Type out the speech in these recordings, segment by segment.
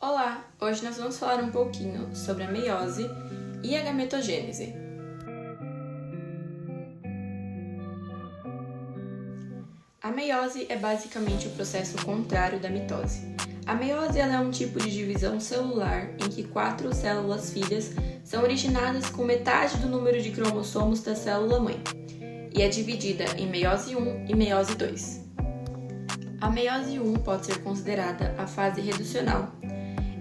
Olá! Hoje nós vamos falar um pouquinho sobre a meiose e a gametogênese. A meiose é basicamente o processo contrário da mitose. A meiose é um tipo de divisão celular em que 4 células filhas são originadas com metade do número de cromossomos da célula-mãe e é dividida em meiose 1 e meiose 2. A meiose 1 pode ser considerada a fase reducional,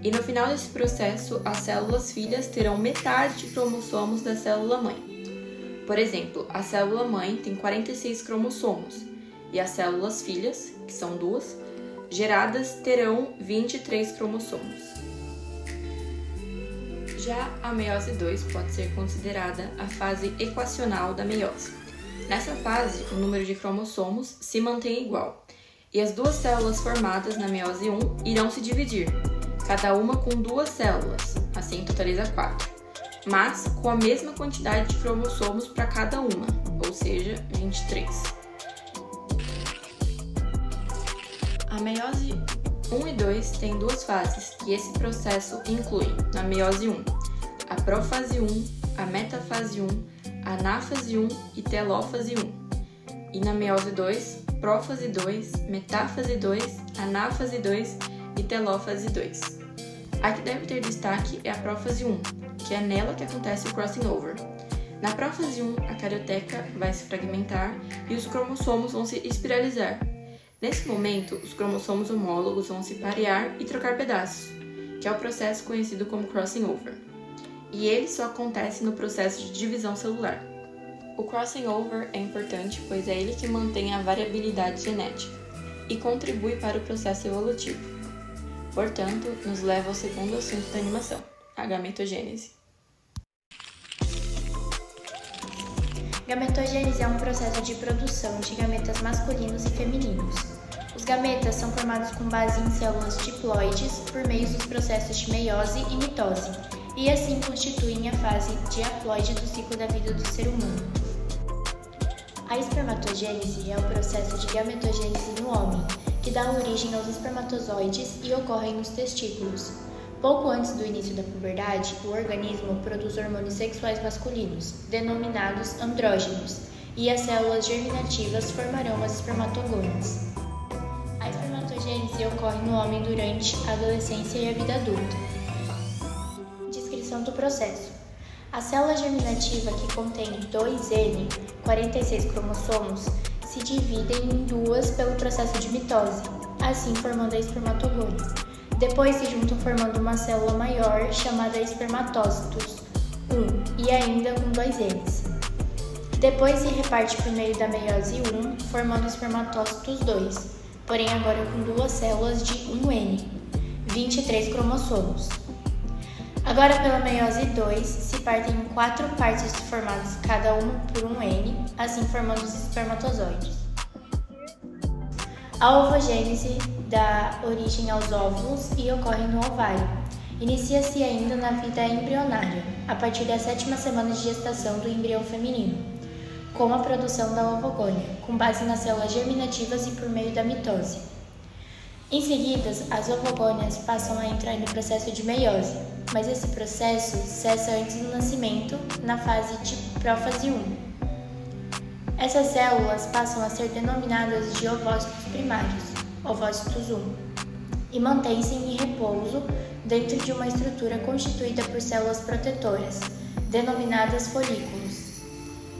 e no final desse processo, as células filhas terão metade de cromossomos da célula-mãe. Por exemplo, a célula-mãe tem 46 cromossomos, e as células filhas, que são 2, geradas terão 23 cromossomos. Já a meiose 2 pode ser considerada a fase equacional da meiose. Nessa fase, o número de cromossomos se mantém igual, e as duas células formadas na meiose 1 irão se dividir, cada uma com 2 células, assim totaliza 4, mas com a mesma quantidade de cromossomos para cada uma, ou seja, 23. A meiose 1 e 2 tem 2 fases, e esse processo inclui, na meiose 1, a prófase 1, a metafase 1, a anáfase 1 e telófase 1. E na meiose 2, prófase 2, metáfase 2, anáfase 2 e telófase 2. A que deve ter destaque é a prófase 1, que é nela que acontece o crossing over. Na prófase 1, a carioteca vai se fragmentar e os cromossomos vão se espiralizar. Nesse momento, os cromossomos homólogos vão se parear e trocar pedaços, que é o processo conhecido como crossing over. E ele só acontece no processo de divisão celular. O crossing over é importante, pois é ele que mantém a variabilidade genética e contribui para o processo evolutivo. Portanto, nos leva ao segundo assunto da animação, a gametogênese. Gametogênese é um processo de produção de gametas masculinos e femininos. Os gametas são formados com base em células diploides por meio dos processos de meiose e mitose, e assim constituem a fase diaploide do ciclo da vida do ser humano. A espermatogênese é o processo de gametogênese no homem, que dá origem aos espermatozoides e ocorre nos testículos. Pouco antes do início da puberdade, o organismo produz hormônios sexuais masculinos, denominados andrógenos, e as células germinativas formarão as espermatogônias. A espermatogênese ocorre no homem durante a adolescência e a vida adulta. Descrição do processo. A célula germinativa, que contém 2N, 46 cromossomos, se dividem em 2 pelo processo de mitose, assim formando a espermatogônia. Depois se juntam formando uma célula maior chamada espermatócitos 1 e ainda com 2 Ns. Depois se reparte por meio da meiose 1, formando espermatócitos 2, porém agora com 2 células de 1N, 23 cromossomos. Agora, pela meiose 2, se partem em 4 partes formadas cada uma por 1N, assim formando os espermatozoides. A ovogênese dá origem aos óvulos e ocorre no ovário. Inicia-se ainda na vida embrionária, a partir da 7ª semana de gestação do embrião feminino, com a produção da ovogônia, com base nas células germinativas e por meio da mitose. Em seguida, as ovogônias passam a entrar no processo de meiose, mas esse processo cessa antes do nascimento, na fase de prófase 1. Essas células passam a ser denominadas de ovócitos primários, ovócitos 1, e mantêm-se em repouso dentro de uma estrutura constituída por células protetoras, denominadas folículos,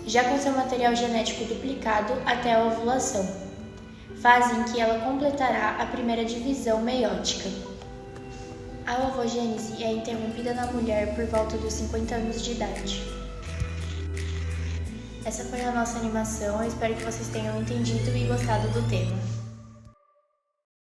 já com seu material genético duplicado até a ovulação, fase em que ela completará a primeira divisão meiótica. A ovogênese é interrompida na mulher por volta dos 50 anos de idade. Essa foi a nossa animação, eu espero que vocês tenham entendido e gostado do tema.